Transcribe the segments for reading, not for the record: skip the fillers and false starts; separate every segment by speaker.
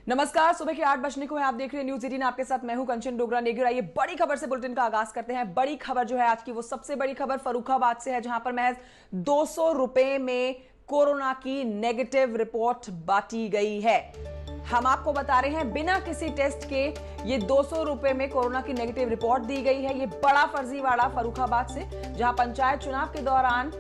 Speaker 1: नमस्कार, सुबह के 8 बजने को है। आप देख रहे हैं न्यूज 18। आपके साथ मैं हूं कंचन डोगरा नेगी। आइए बड़ी खबर से बुलेटिन का आगाज करते हैं। बड़ी खबर जो है आज की, वो सबसे बड़ी खबर फर्रुखाबाद से है, जहां पर महज 200 रुपए में कोरोना की नेगेटिव रिपोर्ट बांटी गई है। हम आपको बता रहे हैं बिना किसी टेस्ट के ये 200 रुपए में कोरोना की नेगेटिव रिपोर्ट दी गई है। ये बड़ा फर्जीवाड़ा फर्रुखाबाद से, जहां पंचायत चुनाव के दौरान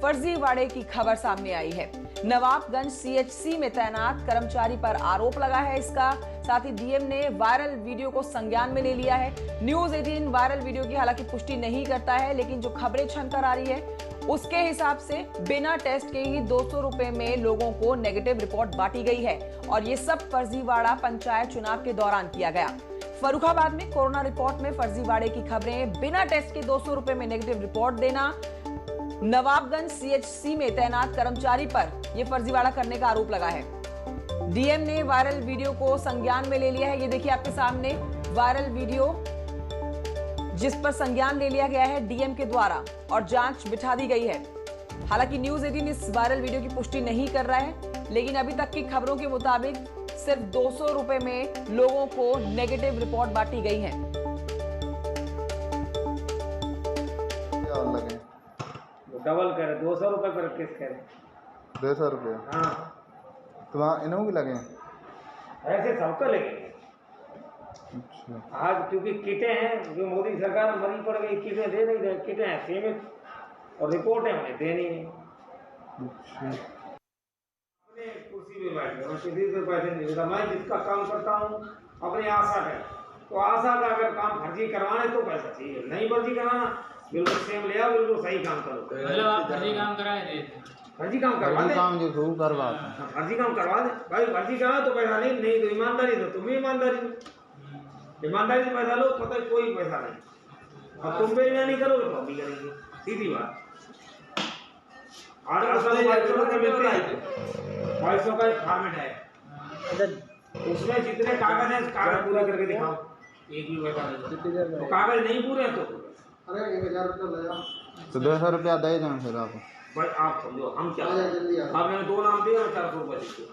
Speaker 1: फर्जीवाड़े की खबर सामने आई है। नवाबगंज सीएचसी में तैनात कर्मचारी पर आरोप लगा है इसका। साथ ही डीएम ने वायरल वीडियो को संज्ञान में ले लिया है। न्यूज 18 वायरल वीडियो की हालांकि पुष्टि नहीं करता है, लेकिन जो खबरें छनकर आ रही है उसके हिसाब से बिना टेस्ट के ही 200 रुपए में लोगों को नेगेटिव रिपोर्ट बांटी गई है। और ये सब फर्जीवाड़ा पंचायत चुनाव के दौरान किया गया। फर्रुखाबाद में कोरोना रिपोर्ट में फर्जीवाड़े की खबरें, बिना टेस्ट के 200 रुपए में नेगेटिव रिपोर्ट देना, नवाबगंज सीएचसी में तैनात कर्मचारी पर यह फर्जीवाड़ा करने का आरोप लगा है। डीएम ने वायरल वीडियो को संज्ञान में ले लिया है। ये देखिए आपके सामने वायरल वीडियो, जिस पर संज्ञान ले लिया गया है डीएम के द्वारा और जांच बिठा दी गई है। हालांकि न्यूज 18 इस वायरल वीडियो की पुष्टि नहीं कर रहा है, लेकिन अभी तक की खबरों के मुताबिक सिर्फ 200 रुपए में लोगों को नेगेटिव रिपोर्ट बांटी गई है।
Speaker 2: डबल करे 200 रुपए पर किस करे
Speaker 3: 200 रुपये।
Speaker 2: हाँ
Speaker 3: तो वहाँ इन्हों भी लगे?
Speaker 2: ऐसे सबको लगेंगे।
Speaker 3: अच्छा।
Speaker 2: आज क्योंकि किटें हैं, जो मोदी सरकार मरी पड़ गई, किटें दे नहीं रहे, किटें हैं सीमित और रिपोर्टें उन्हें देनी है।
Speaker 3: अच्छा।
Speaker 2: अपने कुर्सी में बैठ गए, किसी से पैसे नहीं देता। मैं जिसका काम करता हूँ अपनी आशा का, तो आशा का अगर काम फर्जी करवाने तो पैसा चाहिए, नहीं फर्जी कराना, बिल्कुल सेम ले आओ, बिल्कुल सही काम करो।
Speaker 4: मतलब आप फर्जी काम कराए थे?
Speaker 2: फर्जी काम करवा दे,
Speaker 3: काम जो खूब करवा
Speaker 2: फर्जी काम करवा दे भाई। फर्जी करा तो पैसा नहीं, नहीं तो ईमानदारी दो, तुम भी ईमानदारी दो, ईमानदारी से पैसा लो, पता है कोई पैसा नहीं। अब तुम पे नहीं करोगे तो हम भी करेंगे, सीधी बात। 800 का मिलते हैं, 250 का एक फॉर्मेट है, उसमें जितने कागज हैं कागज पूरा करके दिखाओ, एक भी पैसा नहीं। तो कागज नहीं पूरे हैं तो
Speaker 3: तो 200 रुपया दे दें फिर आप।
Speaker 2: भाई आप समझो हम क्या, आप मैंने 2 नाम दिए और 400 रुपये दीजिए।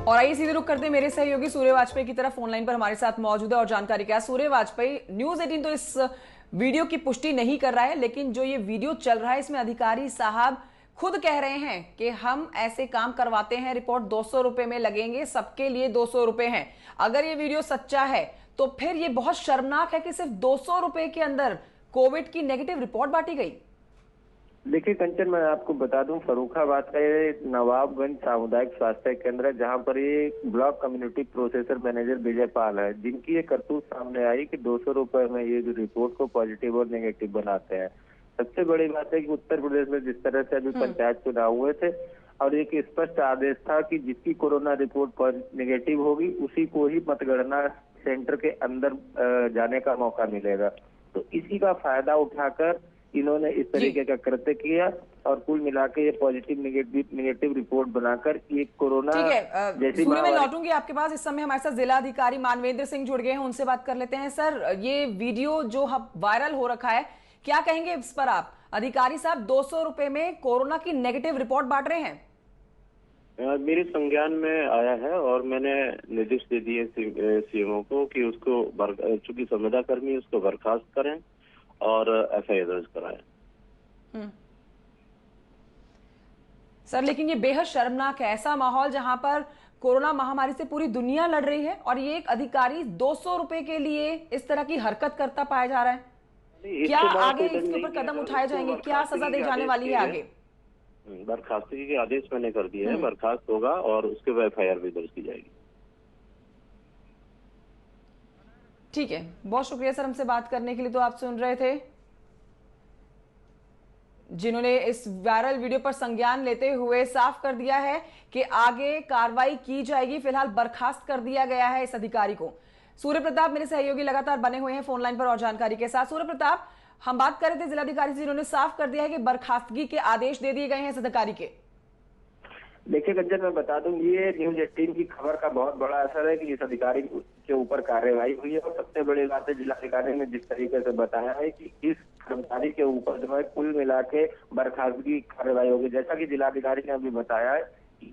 Speaker 1: और आइए सीधे रुख करते हैं मेरे सहयोगी सूर्य वाजपेयी की तरफ। ऑनलाइन पर हमारे साथ मौजूद है और जानकारी क्या। सूर्य वाजपेयी, न्यूज 18 तो इस वीडियो की पुष्टि नहीं कर रहा है, लेकिन जो ये वीडियो चल रहा है इसमें अधिकारी साहब खुद कह रहे हैं कि हम ऐसे काम करवाते हैं, रिपोर्ट 200 रुपए में लगेंगे, सबके लिए 200 रुपए हैं। अगर ये वीडियो सच्चा है तो फिर ये बहुत शर्मनाक है कि सिर्फ 200 रुपए के अंदर कोविड की नेगेटिव रिपोर्ट बांटी गई।
Speaker 5: देखिए कंचन, मैं आपको बता दूं, फर्रुखाबाद का ये नवाबगंज सामुदायिक स्वास्थ्य केंद्र है, जहां पर ये block community processor manager Vijay Pal है, जिनकी ये करतूत सामने आई कि 200 रुपए में ये जो रिपोर्ट को पॉजिटिव और नेगेटिव बनाते हैं। सबसे बड़ी बात है कि उत्तर प्रदेश में जिस तरह से अभी पंचायत चुनाव हुए थे और एक स्पष्ट आदेश था कि जिसकी कोरोना रिपोर्ट नेगेटिव होगी उसी को ही मतगणना सेंटर के अंदर जाने का मौका मिलेगा। तो इसी का फायदा उठाकर इन्होंने इस तरीके का कृत्य किया और कुल मिला के ये पॉजिटिव नेगेटिव रिपोर्ट बनाकर ये कोरोना जैसी
Speaker 1: सूर्य, मैं लौटूंगी आपके पास। इस समय हमारे साथ जिला अधिकारी मानवेंद्र सिंह जुड़ गए हैं, उनसे बात कर लेते हैं। सर, ये वीडियो जो वायरल हो रखा है, क्या कहेंगे इस पर आप? अधिकारी साहब 200 रुपए में कोरोना की नेगेटिव रिपोर्ट बांट रहे हैं।
Speaker 5: मेरे संज्ञान में आया है और मैंने निर्देश दे दिए सीएमओ को कि उसको, चूंकि संविदा कर्मी उसको बर्खास्त करें और एफआईआर दर्ज कराएं।
Speaker 1: सर, लेकिन ये बेहद शर्मनाक है, ऐसा माहौल जहां पर कोरोना महामारी से पूरी दुनिया लड़ रही है और ये एक अधिकारी 200 रुपए के लिए इस तरह की हरकत करता पाया जा रहा है। क्या आगे इसके ऊपर कदम उठाए जाएंगे? क्या सजा दी जाने वाली है आगे?
Speaker 5: बर्खास्तगी के आदेश मैंने कर दिए हैं, बर्खास्त होगा और उसके बाद एफआईआर भी दर्ज की जाएगी।
Speaker 1: ठीक है, बहुत शुक्रिया सर हमसे बात करने के लिए। तो आप सुन रहे थे जिन्होंने इस वायरल वीडियो पर संज्ञान लेते हुए साफ कर दिया है कि आगे कार्रवाई की जाएगी। फिलहाल बर्खास्त कर दिया गया है इस अधिकारी को। सूर्य प्रताप मेरे सहयोगी लगातार बने हुए हैं फोन लाइन पर और जानकारी के साथ। सूर्य प्रताप, हम बात कर रहे थे जिलाधिकारी से, जिन्होंने साफ कर दिया है कि बर्खास्तगी के आदेश दे दिए गए हैं इस अधिकारी के।
Speaker 5: देखिए कंचन, मैं बता दूं, ये न्यूज 18 की खबर का बहुत बड़ा असर है कि इस अधिकारी के ऊपर कार्रवाई हुई है। और सबसे बड़ी बात है, जिलाधिकारी ने जिस तरीके से बताया है कि इस कर्मचारी के ऊपर जो है कुल मिला के बर्खास्तगी की कार्रवाई होगी। जैसा कि जिलाधिकारी ने अभी बताया है कि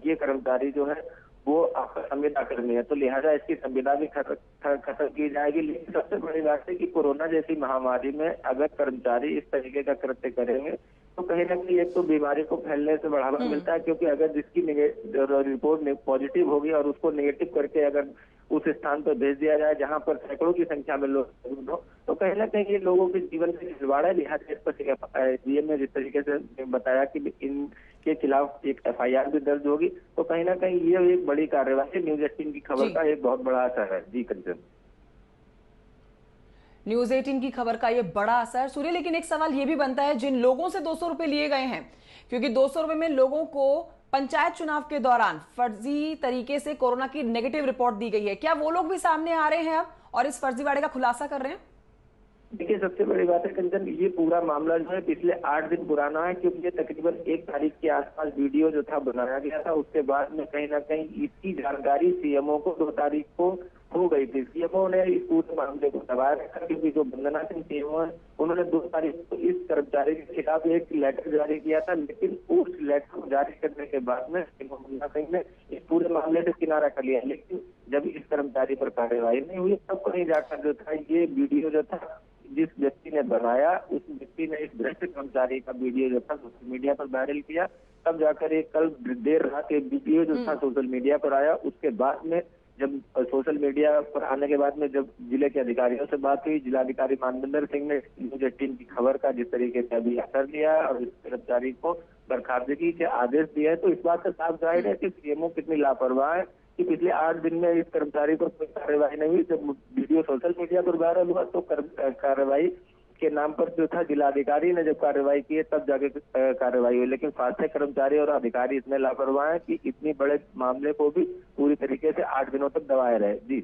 Speaker 5: ये कर्मचारी जो है वो आपका संविदा कर्मी है, तो लिहाजा इसकी संविदा भी खत्म की जाएगी। लेकिन सबसे बड़ी बात है कि कोरोना जैसी महामारी में अगर कर्मचारी इस तरीके का कृत्य करेंगे तो कहीं ना कहीं एक तो बीमारी को फैलने से बढ़ावा मिलता है, क्योंकि अगर जिसकी रिपोर्ट पॉजिटिव होगी और उसको नेगेटिव करके अगर उस स्थान पर भेज दिया जाए जहां पर सैकड़ों की संख्या में लोग मौजूद हो, तो कहीं ना कहीं ये लोगों के जीवन से खिलवाड़ है। लिहाजा इस पर डीएम ने जिस तरीके से बताया कि इनके खिलाफ एक एफआईआर भी दर्ज होगी, तो कहीं ना कहीं ये एक बड़ी कार्रवाई है। न्यूज 18 की खबर का एक बहुत बड़ा असर है। जी कंचन,
Speaker 1: न्यूज 18 की खबर का ये बड़ा असर सूर्य। लेकिन एक सवाल ये भी बनता है, जिन लोगों से 200 रुपए लिए गए हैं, क्योंकि 200 रुपए में लोगों को पंचायत चुनाव के दौरान फर्जी तरीके से कोरोना की नेगेटिव रिपोर्ट दी गई है, क्या वो लोग भी सामने आ रहे हैं अब और इस फर्जीवाड़े का खुलासा कर रहे हैं?
Speaker 5: देखिए सबसे बड़ी बात है कंचन, ये पूरा मामला जो है पिछले 8 दिन पुराना है, क्योंकि ये तकरीबन 1 तारीख के आसपास वीडियो जो था बनाया गया था। उसके बाद में कहीं ना कहीं इसकी जानकारी सीएमओ को 2 तारीख को हो गई थी। सीएमओ ने इस पूरे मामले को दबाया रखा, क्योंकि जो वंदना सिंह सीएमओ है उन्होंने 2 तारीख को इस कर्मचारी के खिलाफ एक लेटर जारी किया था। लेकिन उस लेटर को जारी करने के बाद में सीएमओ वंदना सिंह ने इस पूरे मामले से किनारा कर लिया। लेकिन जब इस कर्मचारी पर कार्रवाई नहीं हुई, तब कहीं जाकर जो था ये वीडियो जो था जिस व्यक्ति ने बनाया, उस व्यक्ति ने इस भ्रष्ट कर्मचारी का वीडियो जो था सोशल मीडिया पर वायरल किया। तब जाकर एक कल देर रात एक वीडियो जो था सोशल मीडिया पर आया। उसके बाद में जब सोशल मीडिया पर आने के बाद में जब जिले के अधिकारियों से बात हुई, जिलाधिकारी मानवेंद्र सिंह ने न्यूज 18 की खबर का जिस तरीके से अभी असर लिया और इस कर्मचारी को बर्खास्तगी के आदेश दिए हैं, तो इस बात से साफ जाहिर है कि सीएमओ कितनी लापरवाह है कि पिछले 8 दिन में इस कर्मचारी पर कोई कार्रवाई नहीं हुई। जब वीडियो सोशल मीडिया पर वायरल हुआ तो कार्रवाई के नाम पर जो था जिलाधिकारी ने जब कार्रवाई की है तब जाके कार्रवाई हुई। लेकिन स्वास्थ्य कर्मचारी और अधिकारी इतने लापरवाह हैं कि इतने बड़े मामले को भी पूरी तरीके से 8 दिनों तक दबाए रहे। जी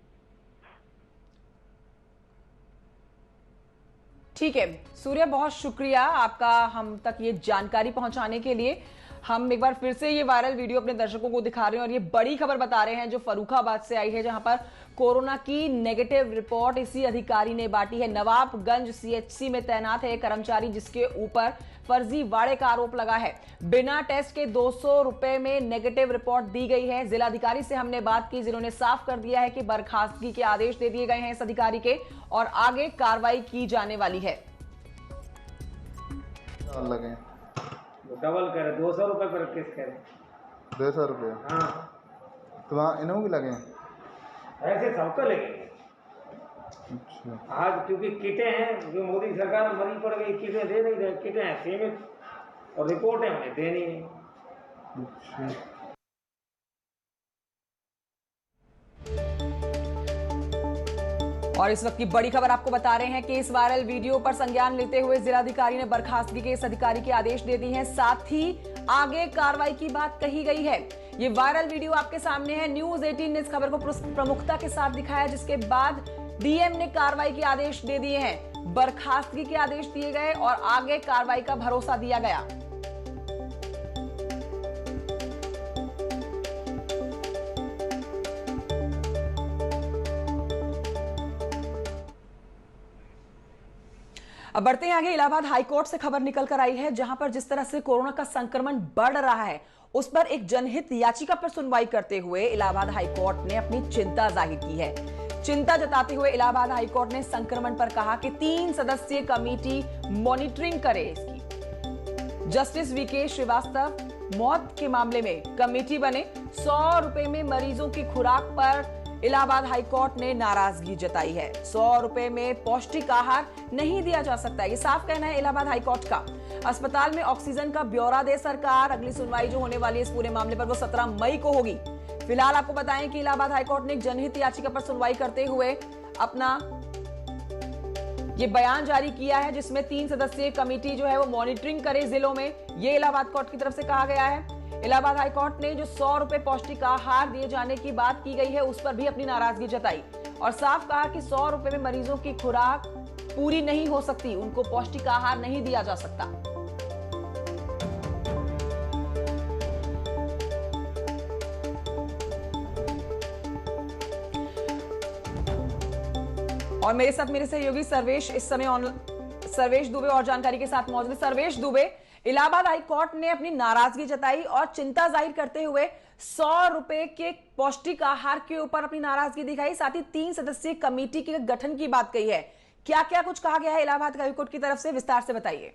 Speaker 1: ठीक है सूर्य, बहुत शुक्रिया आपका हम तक ये जानकारी पहुंचाने के लिए। हम एक बार फिर से ये वायरल वीडियो अपने दर्शकों को दिखा रहे हैं और ये बड़ी खबर बता रहे हैं जो फर्रुखाबाद से आई है, जहां पर कोरोना की नेगेटिव रिपोर्ट इसी अधिकारी ने बांटी है। नवाबगंज सीएचसी में तैनात है कर्मचारी जिसके ऊपर फर्जीवाड़े का आरोप लगा है। बिना टेस्ट के 200 रुपए में नेगेटिव रिपोर्ट दी गई है। जिलाधिकारी से हमने बात की, जिन्होंने साफ कर दिया है कि बर्खास्तगी के आदेश दे दिए गए हैं इस अधिकारी के और आगे कार्रवाई की जाने वाली है।
Speaker 3: लगे
Speaker 2: डबल करे 200 रुपए पर किस करे
Speaker 3: 200 रुपये।
Speaker 2: हाँ
Speaker 3: तो वहाँ इन्हों भी लगे।
Speaker 2: ऐसे सबको लगेंगे।
Speaker 3: अच्छा
Speaker 2: आज क्योंकि किटें हैं, जो मोदी सरकार मरी पड़ गई, किटें दे नहीं रहे, किटें हैं सीमित और रिपोर्टें उन्हें देनी नहीं।
Speaker 3: अच्छा
Speaker 1: और इस वक्त की बड़ी खबर आपको बता रहे हैं कि इस वायरल वीडियो पर संज्ञान लेते हुए जिलाधिकारी ने बर्खास्तगी के इस अधिकारी के आदेश दे दिए हैं। साथ ही आगे कार्रवाई की बात कही गई है। ये वायरल वीडियो आपके सामने है। न्यूज 18 ने इस खबर को प्रमुखता के साथ दिखाया, जिसके बाद डीएम ने कार्रवाई के आदेश दे दिए हैं। बर्खास्तगी के आदेश दिए गए और आगे कार्रवाई का भरोसा दिया गया। अब बढ़ते हैं आगे। इलाहाबाद हाईकोर्ट से खबर निकल कर आई है, जहां पर जिस तरह से कोरोना का संक्रमण बढ़ रहा है उस पर एक जनहित याचिका पर सुनवाई करते हुए इलाहाबाद हाईकोर्ट ने अपनी चिंता जाहिर की है। चिंता जताते हुए इलाहाबाद हाईकोर्ट ने संक्रमण पर कहा कि 3 सदस्यीय कमेटी मॉनिटरिंग करे इसकी। जस्टिस वीके श्रीवास्तव मौत के मामले में कमेटी बने। 100 रुपए में मरीजों की खुराक पर इलाहाबाद हाईकोर्ट ने नाराजगी जताई है। 100 रुपए में पौष्टिक आहार नहीं दिया जा सकता, ये साफ कहना है इलाहाबाद हाईकोर्ट का। अस्पताल में ऑक्सीजन का ब्यौरा दे सरकार। अगली सुनवाई जो होने वाली है इस पूरे मामले पर वो 17 मई को होगी। फिलहाल आपको बताएं कि इलाहाबाद हाईकोर्ट ने एक जनहित याचिका पर सुनवाई करते हुए अपना ये बयान जारी किया है, जिसमें 3 सदस्यीय कमेटी जो है वो मॉनिटरिंग करे जिलों में। ये इलाहाबाद कोर्ट की तरफ से कहा गया है। इलाहाबाद हाईकोर्ट ने जो 100 रुपए पौष्टिक आहार दिए जाने की बात की गई है उस पर भी अपनी नाराजगी जताई और साफ कहा कि 100 रुपए में मरीजों की खुराक पूरी नहीं हो सकती, उनको पौष्टिक आहार नहीं दिया जा सकता। और मेरे साथ मेरे सहयोगी सर्वेश इस समय सर्वेश दुबे और जानकारी के साथ मौजूद है। सर्वेश दुबे, इलाहाबाद हाई कोर्ट ने अपनी नाराजगी जताई और चिंता जाहिर करते हुए 100 रुपए के पौष्टिक आहार के ऊपर अपनी नाराजगी दिखाई, साथ ही 3 सदस्यीय कमेटी के गठन की बात कही है। क्या क्या कुछ कहा गया है इलाहाबाद हाई कोर्ट की तरफ से, विस्तार से बताइए।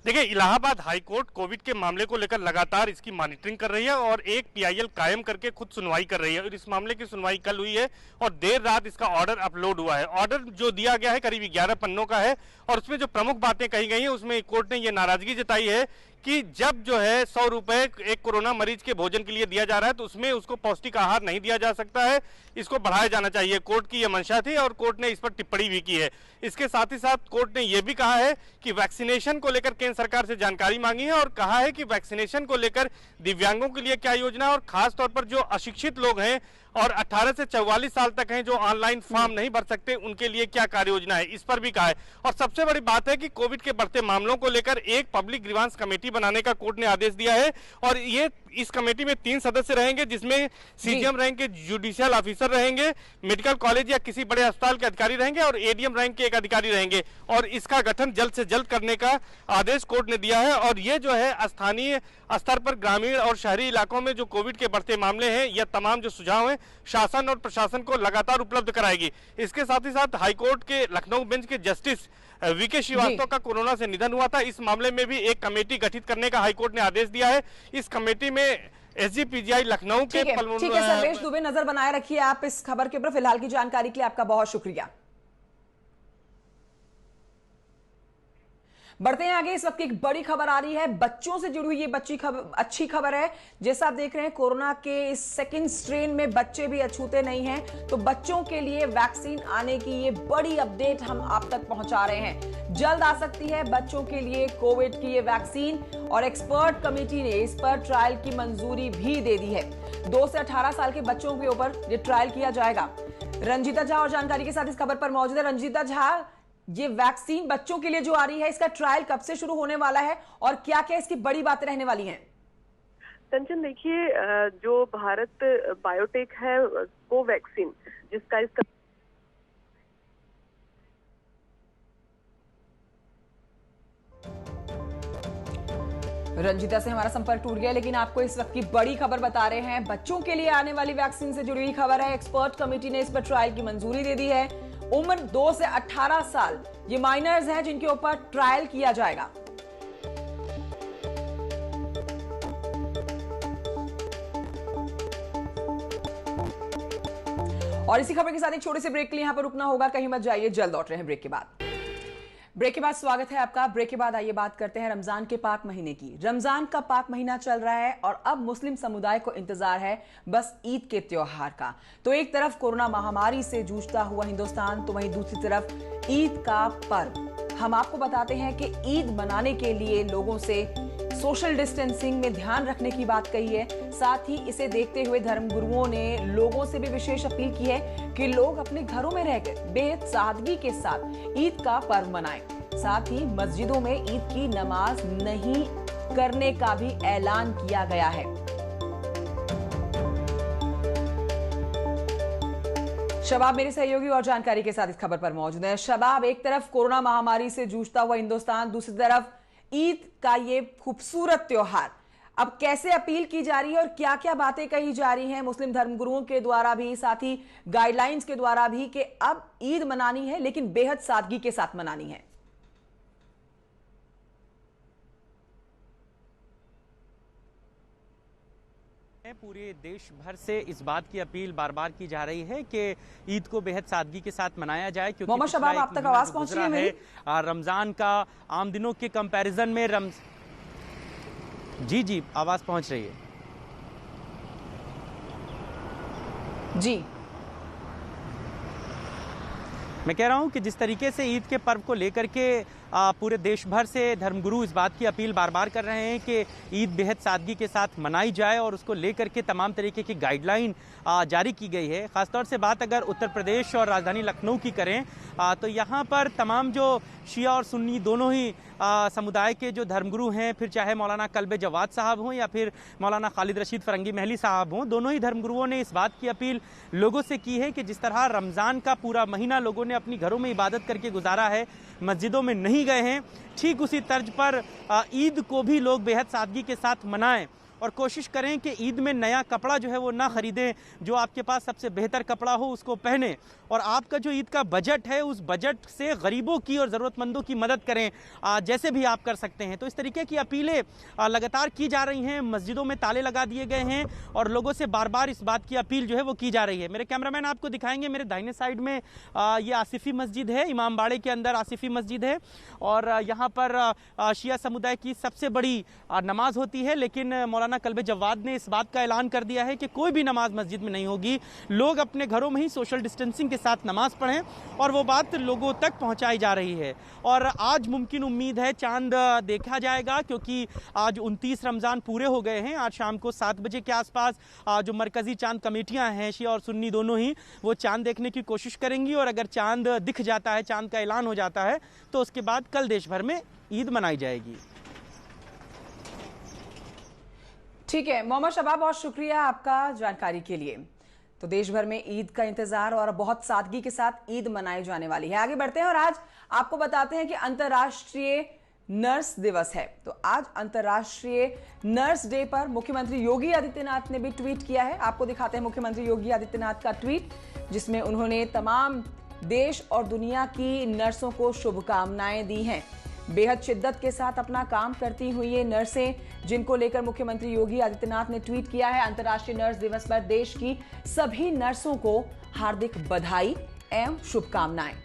Speaker 6: देखिए, इलाहाबाद हाई कोर्ट कोविड के मामले को लेकर लगातार इसकी मॉनिटरिंग कर रही है और एक पीआईएल कायम करके खुद सुनवाई कर रही है और इस मामले की सुनवाई कल हुई है और देर रात इसका ऑर्डर अपलोड हुआ है। ऑर्डर जो दिया गया है करीब 11 पन्नों का है और उसमें जो प्रमुख बातें कही गई हैं उसमें कोर्ट ने ये नाराजगी जताई है कि जब जो है 100 रुपए एक कोरोना मरीज के भोजन के लिए दिया जा रहा है तो उसमें उसको पौष्टिक आहार नहीं दिया जा सकता है, इसको बढ़ाया जाना चाहिए। कोर्ट की यह मंशा थी और कोर्ट ने इस पर टिप्पणी भी की है। इसके साथ ही साथ कोर्ट ने यह भी कहा है कि वैक्सीनेशन को लेकर केंद्र सरकार से जानकारी मांगी है और कहा है कि वैक्सीनेशन को लेकर दिव्यांगों के लिए क्या योजना है और खास तौर पर जो अशिक्षित लोग हैं और 18 से 44 साल तक हैं जो ऑनलाइन फॉर्म नहीं भर सकते उनके लिए क्या कार्य योजना है, इस पर भी कहा है। और सबसे बड़ी बात है कि कोविड के बढ़ते मामलों को लेकर एक पब्लिक ग्रीवांस कमेटी बनाने का कोर्ट ने आदेश दिया है और ये इस कमेटी में 3 सदस्य रहेंगे जिसमें सीजीएम रैंक के जुडिशियल ऑफिसर रहेंगे, मेडिकल कॉलेज या किसी बड़े अस्पताल के अधिकारी रहेंगे और एडीएम रैंक के एक अधिकारी रहेंगे और इसका गठन जल्द से जल्द करने का आदेश कोर्ट ने दिया है। और ये जो है स्थानीय स्तर पर ग्रामीण और शहरी इलाकों में जो कोविड के बढ़ते मामले हैं यह तमाम जो सुझाव हैं शासन और प्रशासन को लगातार उपलब्ध कराएगी। इसके साथ ही साथ हाईकोर्ट के लखनऊ बेंच के जस्टिस वीके श्रीवास्तव का कोरोना से निधन हुआ था, इस मामले में भी एक कमेटी गठित करने का हाईकोर्ट ने आदेश दिया है। इस कमेटी में एसजीपीजीआई लखनऊ के
Speaker 1: ठीक है सर्वेश दुबे, नजर बनाए रखिए आप इस खबर के ऊपर। फिलहाल की जानकारी के लिए आपका बहुत शुक्रिया। बढ़ते हैं आगे। इस वक्त एक बड़ी खबर आ रही है, बच्चों से जुड़ी हुई ये अच्छी खबर है। जैसा आप देख रहे हैं कोरोना के इस सेकंड स्ट्रेन में बच्चे भी अछूते नहीं हैं, तो बच्चों के लिए वैक्सीन आने की ये बड़ी अपडेट हम आप तक पहुंचा रहे हैं। जल्द आ सकती है बच्चों के लिए कोविड की ये वैक्सीन और एक्सपर्ट कमेटी ने इस पर ट्रायल की मंजूरी भी दे दी है। 2 से 18 साल के बच्चों के ऊपर ये ट्रायल किया जाएगा। रंजीता झा और जानकारी के साथ इस खबर पर मौजूद है। रंजीता झा, ये वैक्सीन बच्चों के लिए जो आ रही है इसका ट्रायल कब से शुरू होने वाला है और क्या क्या इसकी बड़ी बातें रहने वाली हैं?
Speaker 7: कंचन, देखिए, जो भारत बायोटेक है कोवैक्सीन, जिसका इसका
Speaker 1: रंजीता से हमारा संपर्क टूट गया, लेकिन आपको इस वक्त की बड़ी खबर बता रहे हैं। बच्चों के लिए आने वाली वैक्सीन से जुड़ी हुई खबर है। एक्सपर्ट कमेटी ने इस पर ट्रायल की मंजूरी दे दी है। उम्र 2 से 18 साल ये माइनर्स हैं जिनके ऊपर ट्रायल किया जाएगा। और इसी खबर के साथ एक छोटे से ब्रेक के लिए यहां पर रुकना होगा, कहीं मत जाइए, जल्द लौट रहे हैं ब्रेक के बाद। ब्रेक के बाद स्वागत है आपका। ब्रेक के बाद आइए बात करते हैं रमजान के पाक महीने की। रमजान का पाक महीना चल रहा है और अब मुस्लिम समुदाय को इंतजार है बस ईद के त्योहार का। तो एक तरफ कोरोना महामारी से जूझता हुआ हिंदुस्तान, तो वहीं दूसरी तरफ ईद का पर्व। हम आपको बताते हैं कि ईद मनाने के लिए लोगों से सोशल डिस्टेंसिंग में ध्यान रखने की बात कही है। साथ ही इसे देखते हुए धर्मगुरुओं ने लोगों से भी विशेष अपील की है कि लोग अपने घरों में रहकर बेहद सादगी के साथ ईद का पर्व मनाएं। साथ ही मस्जिदों में ईद की नमाज नहीं करने का भी ऐलान किया गया है। शबाब मेरे सहयोगी और जानकारी के साथ इस खबर पर मौजूद है। शबाब, एक तरफ कोरोना महामारी से जूझता हुआ हिंदुस्तान, दूसरी तरफ ईद का ये खूबसूरत त्योहार, अब कैसे अपील की जा रही है और क्या क्या बातें कही जा रही हैं मुस्लिम धर्मगुरुओं के द्वारा भी, साथ ही गाइडलाइंस के द्वारा भी, कि अब ईद मनानी है लेकिन बेहद सादगी के साथ मनानी है?
Speaker 8: पूरे देश भर से इस बात की अपील बार बार की जा रही है कि ईद को बेहद सादगी के साथ मनाया जाए, क्योंकि
Speaker 1: मोहम्मद शबाब, आप तक आवाज पहुंच रही है।
Speaker 8: रमजान का आम दिनों के कंपैरिजन में जी आवाज पहुंच रही है
Speaker 1: जी।
Speaker 8: मैं कह रहा हूं कि जिस तरीके से ईद के पर्व को लेकर के पूरे देश भर से धर्मगुरु इस बात की अपील बार बार कर रहे हैं कि ईद बेहद सादगी के साथ मनाई जाए और उसको लेकर के तमाम तरीके की गाइडलाइन जारी की गई है। ख़ासतौर से बात अगर उत्तर प्रदेश और राजधानी लखनऊ की करें तो यहाँ पर तमाम जो शिया और सुन्नी दोनों ही समुदाय के जो धर्मगुरु हैं, फिर चाहे मौलाना कल्बे जवाद साहब हों या फिर मौलाना खालिद रशीद फरंगी महली साहब हों, दोनों ही धर्मगुरुओं ने इस बात की अपील लोगों से की है कि जिस तरह रमज़ान का पूरा महीना लोगों ने अपनी घरों में इबादत करके गुजारा है, मस्जिदों में नहीं गए हैं, ठीक उसी तर्ज पर ईद को भी लोग बेहद सादगी के साथ मनाएं और कोशिश करें कि ईद में नया कपड़ा जो है वो ना ख़रीदें, जो आपके पास सबसे बेहतर कपड़ा हो उसको पहनें और आपका जो ईद का बजट है उस बजट से गरीबों की और ज़रूरतमंदों की मदद करें, जैसे भी आप कर सकते हैं। तो इस तरीके की अपीलें लगातार की जा रही हैं। मस्जिदों में ताले लगा दिए गए हैं और लोगों से बार बार इस बात की अपील जो है वो की जा रही है। मेरे कैमरामैन आपको दिखाएंगे, मेरे दाहिने साइड में ये आसिफ़ी मस्जिद है, इमामबाड़े के अंदर आसिफ़ी मस्जिद है और यहाँ पर शिया समुदाय की सबसे बड़ी नमाज होती है, लेकिन मौलाना कल्बे जवाद ने इस बात का ऐलान कर दिया है कि कोई भी नमाज मस्जिद में नहीं होगी, लोग अपने घरों में ही सोशल डिस्टेंसिंग के साथ नमाज पढ़ें और वो बात लोगों तक पहुंचाई जा रही है। और आज मुमकिन उम्मीद है चांद देखा जाएगा, क्योंकि आज 29 रमज़ान पूरे हो गए हैं। आज शाम को 7 बजे के आसपास जो मरकज़ी चांद कमेटियां हैं, शिया और सुन्नी दोनों ही, वो चांद देखने की कोशिश करेंगी और अगर चांद दिख जाता है, चांद का ऐलान हो जाता है, तो उसके बाद कल देश भर में ईद मनाई जाएगी।
Speaker 1: ठीक है मोहम्मद शबाब, बहुत शुक्रिया आपका जानकारी के लिए। तो देश भर में ईद का इंतजार और बहुत सादगी के साथ ईद मनाई जाने वाली है। आगे बढ़ते हैं और आज आपको बताते हैं कि अंतर्राष्ट्रीय नर्स दिवस है। तो आज अंतर्राष्ट्रीय नर्स डे पर मुख्यमंत्री योगी आदित्यनाथ ने भी ट्वीट किया है। आपको दिखाते हैं मुख्यमंत्री योगी आदित्यनाथ का ट्वीट, जिसमें उन्होंने तमाम देश और दुनिया की नर्सों को शुभकामनाएं दी हैं। बेहद शिद्दत के साथ अपना काम करती हुई ये नर्सें, जिनको लेकर मुख्यमंत्री योगी आदित्यनाथ ने ट्वीट किया है, अंतर्राष्ट्रीय नर्स दिवस पर देश की सभी नर्सों को हार्दिक बधाई एवं शुभकामनाएं।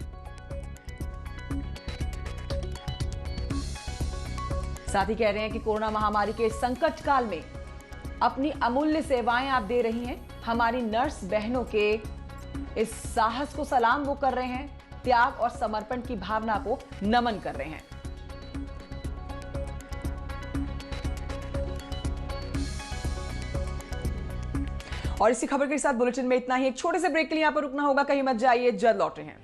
Speaker 1: साथ ही कह रहे हैं कि कोरोना महामारी के संकट काल में अपनी अमूल्य सेवाएं आप दे रही हैं। हमारी नर्स बहनों के इस साहस को सलाम वो कर रहे हैं, त्याग और समर्पण की भावना को नमन कर रहे हैं। और इसी खबर के साथ बुलेटिन में इतना ही। एक छोटे से ब्रेक के लिए यहां पर रुकना होगा, कहीं मत जाइए, जल्द लौटे हैं।